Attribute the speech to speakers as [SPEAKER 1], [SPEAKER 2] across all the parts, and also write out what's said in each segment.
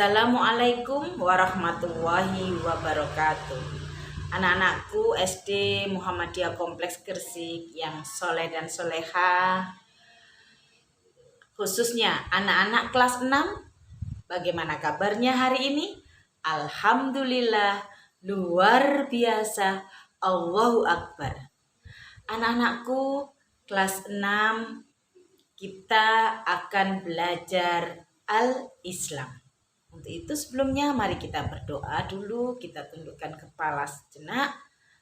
[SPEAKER 1] Assalamualaikum warahmatullahi wabarakatuh. Anak-anakku SD Muhammadiyah Kompleks Gresik yang soleh dan soleha, khususnya anak-anak kelas 6, bagaimana kabarnya hari ini? Alhamdulillah, luar biasa, Allahu Akbar. Anak-anakku kelas 6, kita akan belajar Al-Islam. Untuk itu sebelumnya mari kita berdoa dulu, kita tundukkan kepala sejenak,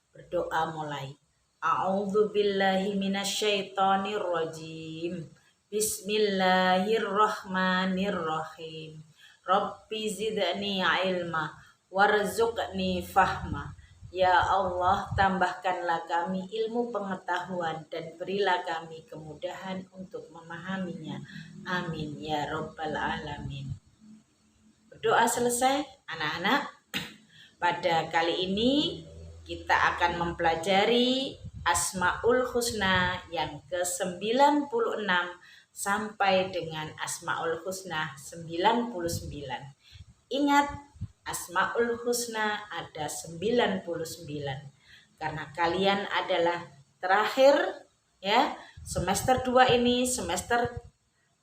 [SPEAKER 1] berdoa mulai. A'udzubillahi minasyaitonirrajim. Bismillahirrahmanirrahim. Rabbi zidni ilma warzuqni fahma. Ya Allah, tambahkanlah kami ilmu pengetahuan dan berilah kami kemudahan untuk memahaminya. Amin ya rabbal alamin. Berdoa selesai, anak-anak. Pada kali ini kita akan mempelajari Asmaul Husna yang ke-96 sampai dengan Asmaul Husna 99. Ingat, Asmaul Husna ada 99 karena kalian adalah terakhir ya, semester 2 ini semester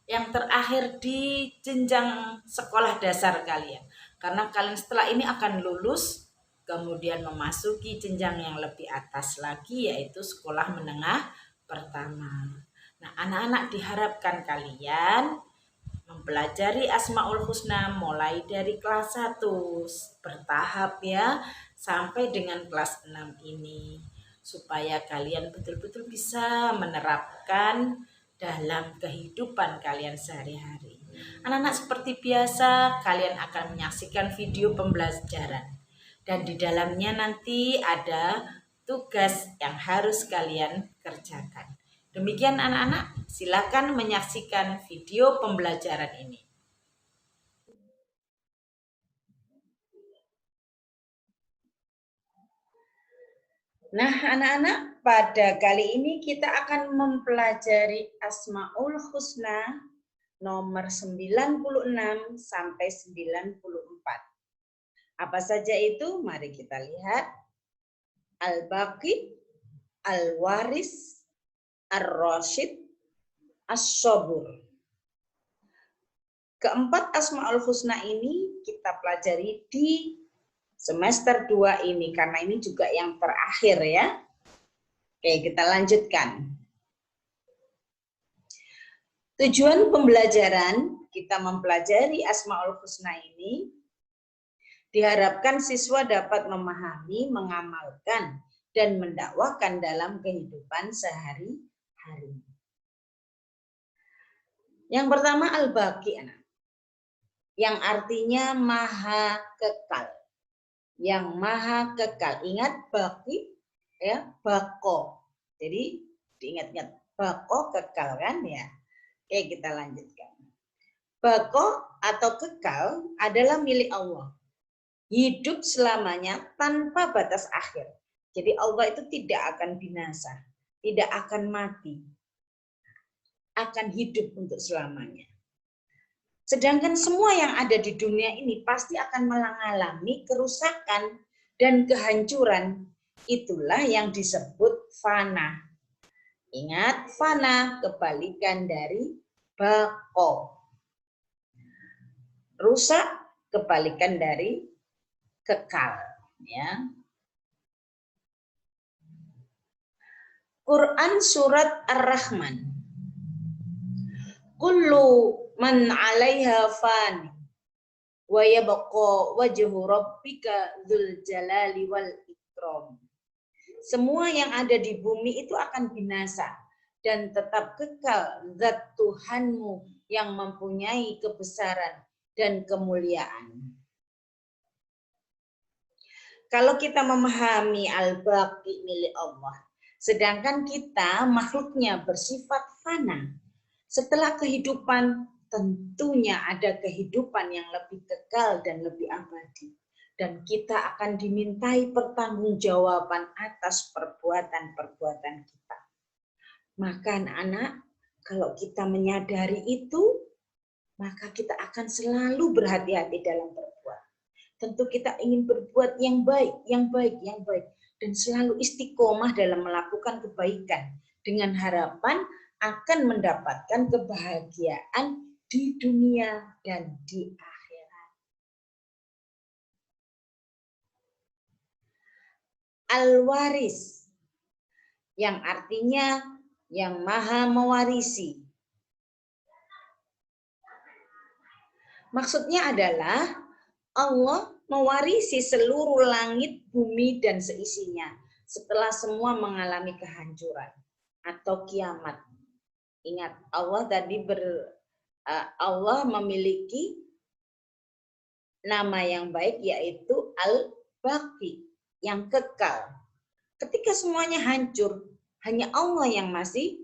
[SPEAKER 1] yang terakhir di jenjang sekolah dasar kalian. Karena kalian setelah ini akan lulus, kemudian memasuki jenjang yang lebih atas lagi, yaitu sekolah menengah pertama. Nah, anak-anak diharapkan kalian mempelajari Asmaul Husna mulai dari kelas 1 bertahap ya, sampai dengan kelas 6 ini. Supaya kalian betul-betul bisa menerapkan dalam kehidupan kalian sehari-hari. Anak-anak, seperti biasa, kalian akan menyaksikan video pembelajaran. Dan di dalamnya nanti ada tugas yang harus kalian kerjakan. Demikian anak-anak, silakan menyaksikan video pembelajaran ini. Nah, anak-anak, pada kali ini kita akan mempelajari Asmaul Husna nomor 96 sampai 94. Apa saja itu? Mari kita lihat. Al-Baqi, Al-Waris, Ar-Rasyid, As-Sabur. Keempat Asmaul Husna ini kita pelajari di semester 2 ini, karena ini juga yang terakhir ya. Oke, kita lanjutkan. Tujuan pembelajaran kita mempelajari Asmaul Husna ini, diharapkan siswa dapat memahami, mengamalkan, dan mendakwahkan dalam kehidupan sehari-hari. Yang pertama Al-Baqi, anak, yang artinya maha kekal. Yang maha kekal. Ingat baqi ya, bako. Jadi diingat-ingat, bako kekal kan ya. Oke, kita lanjutkan. Bako atau kekal adalah milik Allah. Hidup selamanya tanpa batas akhir. Jadi Allah itu tidak akan binasa, tidak akan mati, akan hidup untuk selamanya. Sedangkan semua yang ada di dunia ini pasti akan mengalami kerusakan dan kehancuran. Itulah yang disebut fana. Ingat, fana kebalikan dari bako. Rusak kebalikan dari kekal. Ya. Quran surat Ar-Rahman. Kullu man 'alaiha fan wa yabqa wajhu rabbika dzul jalali wal ikram. Semua yang ada di bumi itu akan binasa dan tetap kekal zat Tuhanmu yang mempunyai kebesaran dan kemuliaan. Kalau kita memahami Al-Baqi milik Allah, sedangkan kita makhluknya bersifat fana. Setelah kehidupan tentunya ada kehidupan yang lebih kekal dan lebih abadi. Dan kita akan dimintai pertanggungjawaban atas perbuatan-perbuatan kita. Maka anak-anak, kalau kita menyadari itu, maka kita akan selalu berhati-hati dalam berbuat. Tentu kita ingin berbuat yang baik, yang baik, yang baik. Dan selalu istiqomah dalam melakukan kebaikan. Dengan harapan akan mendapatkan kebahagiaan di dunia dan di akhirat. Al-waris, yang artinya yang maha mewarisi. Maksudnya adalah Allah mewarisi seluruh langit, bumi, dan seisinya setelah semua mengalami kehancuran atau kiamat. Ingat, Allah memiliki nama yang baik yaitu Al-Baqi, yang kekal. Ketika semuanya hancur, hanya Allah yang masih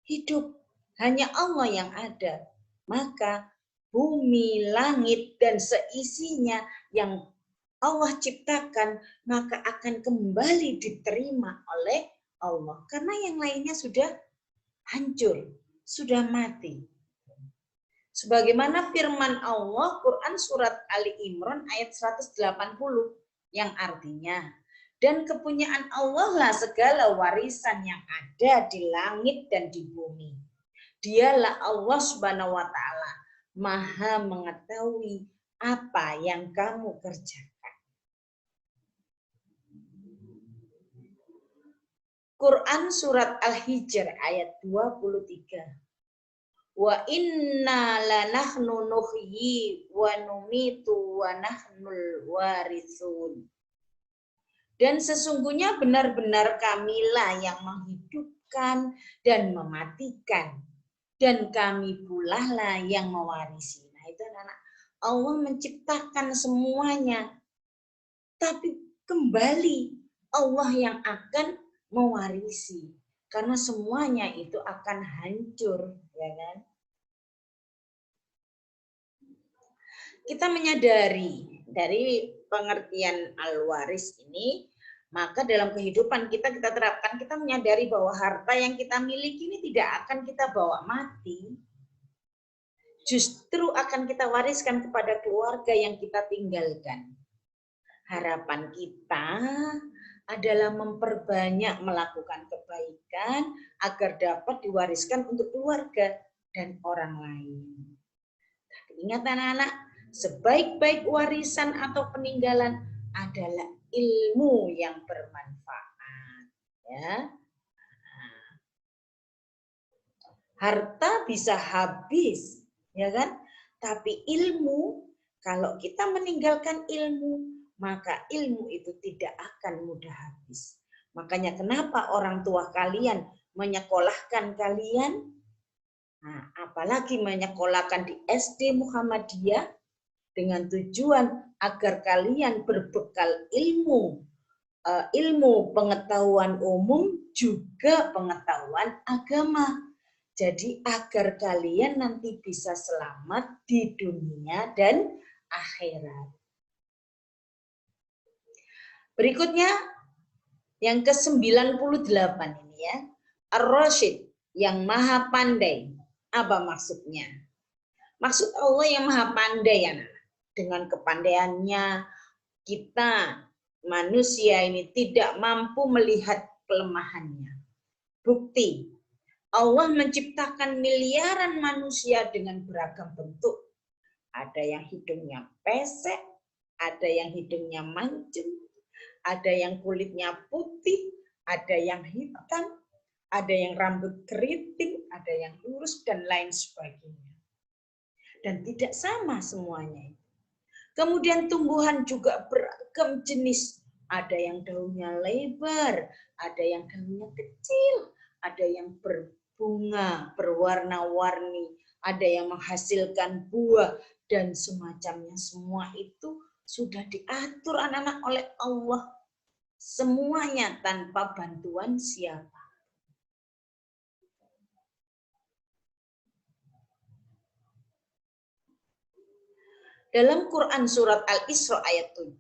[SPEAKER 1] hidup, hanya Allah yang ada. Maka bumi, langit, dan seisinya yang Allah ciptakan, maka akan kembali diterima oleh Allah. Karena yang lainnya sudah hancur, sudah mati. Sebagaimana firman Allah, Quran Surat Ali Imran ayat 180, yang artinya, dan kepunyaan Allah lah segala warisan yang ada di langit dan di bumi. Dialah Allah Subhanahu wa Ta'ala, Maha mengetahui apa yang kamu kerjakan. Quran Surat Al-Hijr ayat 23. Wa inna lanahnu nuhyi wa numitu wa nahnul warithun. Dan sesungguhnya benar-benar kamilah yang menghidupkan dan mematikan. Dan kami pula lah yang mewarisi. Nah itu anak-anak, Allah menciptakan semuanya. Tapi kembali Allah yang akan mewarisi. Karena semuanya itu akan hancur. Ya kan? Kita menyadari dari pengertian al-waris ini, maka dalam kehidupan kita terapkan, kita menyadari bahwa harta yang kita miliki ini tidak akan kita bawa mati. Justru akan kita wariskan kepada keluarga yang kita tinggalkan. Harapan kita adalah memperbanyak melakukan kebaikan agar dapat diwariskan untuk keluarga dan orang lain. Ingat anak-anak, sebaik-baik warisan atau peninggalan adalah ilmu yang bermanfaat. Ya. Harta bisa habis, ya kan? Tapi ilmu, kalau kita meninggalkan ilmu, maka ilmu itu tidak akan mudah habis. Makanya kenapa orang tua kalian menyekolahkan kalian, nah, apalagi menyekolahkan di SD Muhammadiyah, dengan tujuan agar kalian berbekal ilmu pengetahuan umum juga pengetahuan agama. Jadi agar kalian nanti bisa selamat di dunia dan akhirat. Berikutnya yang ke-98 ini ya. Ar-Rasyid, yang maha pandai. Apa maksudnya? Maksud Allah yang maha pandai ya. Dengan kepandaiannya kita manusia ini tidak mampu melihat kelemahannya. Bukti, Allah menciptakan miliaran manusia dengan beragam bentuk. Ada yang hidungnya pesek, ada yang hidungnya mancung, ada yang kulitnya putih, ada yang hitam, ada yang rambut keriting, ada yang lurus, dan lain sebagainya. Dan tidak sama semuanya. Kemudian tumbuhan juga beragam jenis. Ada yang daunnya lebar, ada yang daunnya kecil, ada yang berbunga, berwarna-warni, ada yang menghasilkan buah, dan semacamnya. Semua itu sudah diatur anak-anak oleh Allah. Semuanya tanpa bantuan siapa. Dalam Quran Surat Al-Isra ayat 7,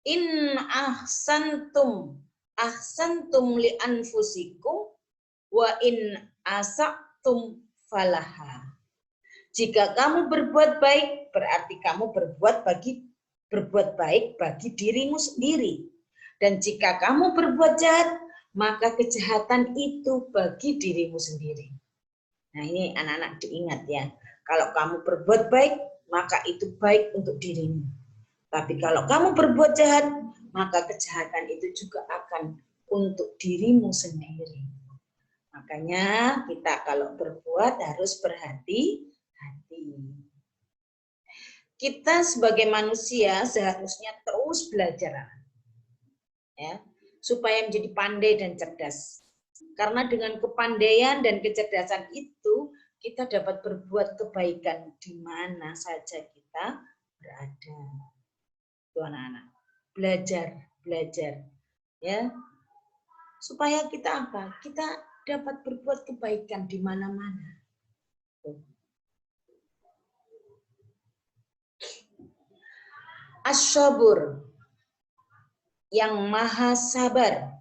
[SPEAKER 1] In ahsantum li anfusikum wa in asaktum falaha. Jika kamu berbuat baik, berarti kamu berbuat baik bagi dirimu sendiri. Dan jika kamu berbuat jahat, maka kejahatan itu bagi dirimu sendiri. Nah, ini anak-anak diingat ya. Kalau kamu berbuat baik, maka itu baik untuk dirimu. Tapi kalau kamu berbuat jahat, maka kejahatan itu juga akan untuk dirimu sendiri. Makanya kita kalau berbuat harus berhati-hati. Kita sebagai manusia seharusnya terus belajar, ya, supaya menjadi pandai dan cerdas. Karena dengan kepandaian dan kecerdasan itu kita dapat berbuat kebaikan di mana saja kita berada. Itu anak-anak. Belajar, ya. Supaya kita apa? Kita dapat berbuat kebaikan di mana-mana. As-sabur, yang maha sabar.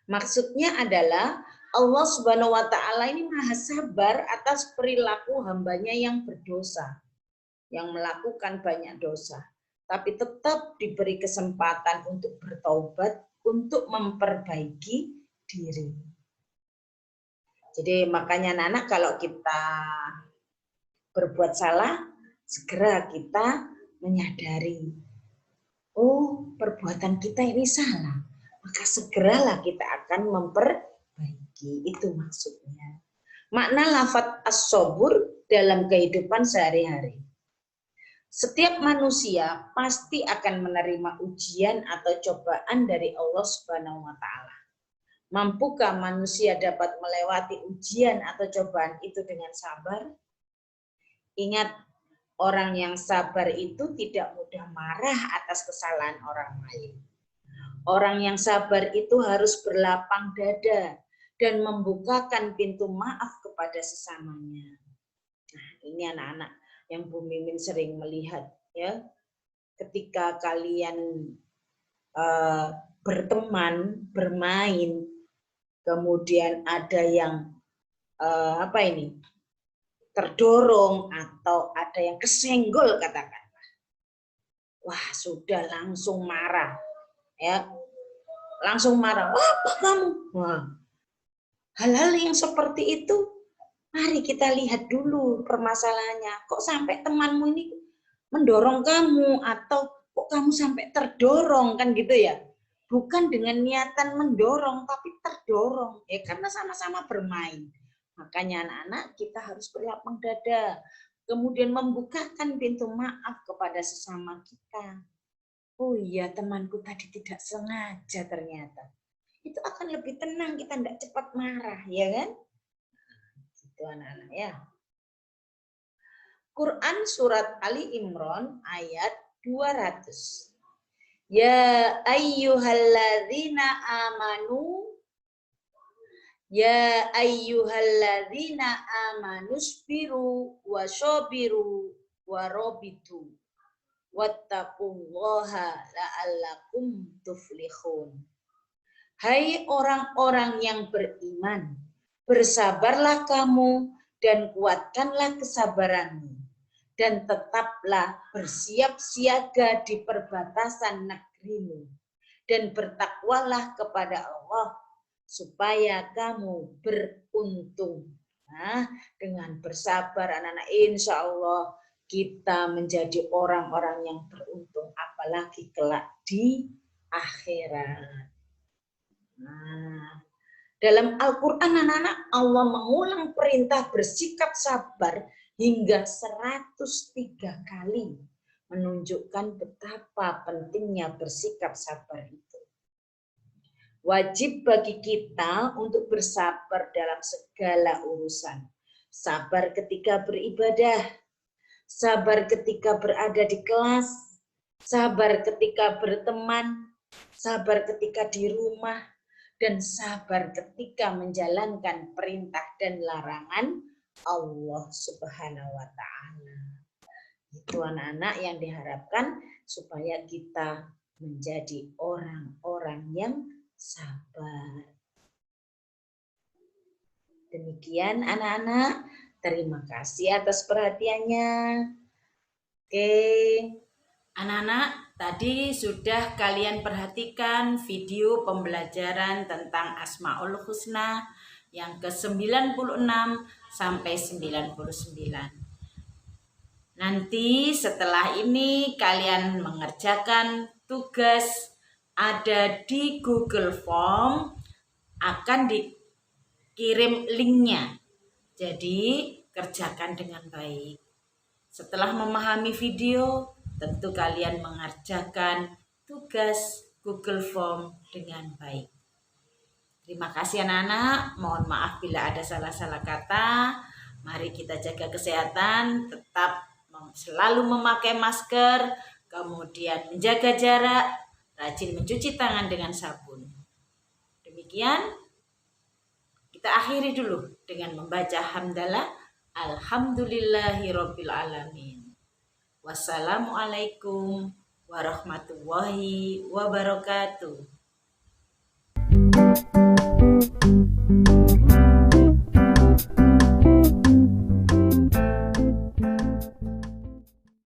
[SPEAKER 1] Maksudnya adalah Allah Subhanahu wa Ta'ala ini maha sabar atas perilaku hambanya yang berdosa, yang melakukan banyak dosa, tapi tetap diberi kesempatan untuk bertaubat, untuk memperbaiki diri. Jadi makanya anak-anak kalau kita berbuat salah, segera kita menyadari, oh perbuatan kita ini salah, maka segeralah kita akan memperbaiki. Itu maksudnya. Makna lafadz as-sabur dalam kehidupan sehari-hari. Setiap manusia pasti akan menerima ujian atau cobaan dari Allah Subhanahu wa Ta'ala. Mampukah manusia dapat melewati ujian atau cobaan itu dengan sabar? Ingat, orang yang sabar itu tidak mudah marah atas kesalahan orang lain. Orang yang sabar itu harus berlapang dada dan membukakan pintu maaf kepada sesamanya. Nah, ini anak-anak yang Bu Mimin sering melihat, ya. Ketika kalian berteman, bermain, kemudian ada yang terdorong atau ada yang kesenggol katakanlah, wah sudah langsung marah, ya, langsung marah, wah apa kamu? Wah, hal-hal yang seperti itu, mari kita lihat dulu permasalahannya. Kok sampai temanmu ini mendorong kamu, atau kok kamu sampai terdorong, kan gitu ya? Bukan dengan niatan mendorong, tapi terdorong, ya karena sama-sama bermain. Makanya anak-anak kita harus berlapang dada, kemudian membukakan pintu maaf kepada sesama kita. Oh iya, temanku tadi tidak sengaja ternyata. Itu akan lebih tenang, kita tidak cepat marah, ya kan? Itu anak-anak ya. Quran surat Ali Imran ayat 200. Ya ayyuhalladzina amanu, ya ayyuhalladzina amanusbiru wa syabiru wa robitu wattaqullaha la'allakum tuflihun. Hai orang-orang yang beriman, bersabarlah kamu dan kuatkanlah kesabaranmu, dan tetaplah bersiap siaga di perbatasan negerimu, dan bertakwalah kepada Allah supaya kamu beruntung. Nah, dengan bersabar anak-anak, insya Allah kita menjadi orang-orang yang beruntung, apalagi kelak di akhirat. Nah, dalam Al-Quran anak-anak, Allah mengulang perintah bersikap sabar hingga 103 kali, menunjukkan betapa pentingnya bersikap sabar itu. Wajib bagi kita untuk bersabar dalam segala urusan. Sabar ketika beribadah, sabar ketika berada di kelas, sabar ketika berteman, sabar ketika di rumah, dan sabar ketika menjalankan perintah dan larangan Allah Subhanahu wa Ta'ala. Itu anak-anak yang diharapkan supaya kita menjadi orang-orang yang sabar. Demikian anak-anak Terima kasih atas perhatiannya. Oke.
[SPEAKER 2] Anak-anak, tadi sudah kalian perhatikan video pembelajaran tentang Asmaul Husna yang ke-96 sampai 99. Nanti setelah ini kalian mengerjakan tugas ada di Google Form, akan dikirim linknya. Jadi kerjakan dengan baik. Setelah memahami video, tentu kalian mengerjakan tugas Google Form dengan baik. Terima kasih anak-anak. Mohon maaf bila ada salah-salah kata. Mari kita jaga kesehatan, tetap selalu memakai masker, kemudian menjaga jarak, rajin mencuci tangan dengan sabun. Demikian, kita akhiri dulu dengan membaca hamdalah. Alhamdulillahirabbil alamin. Wassalamualaikum warahmatullahi wabarakatuh.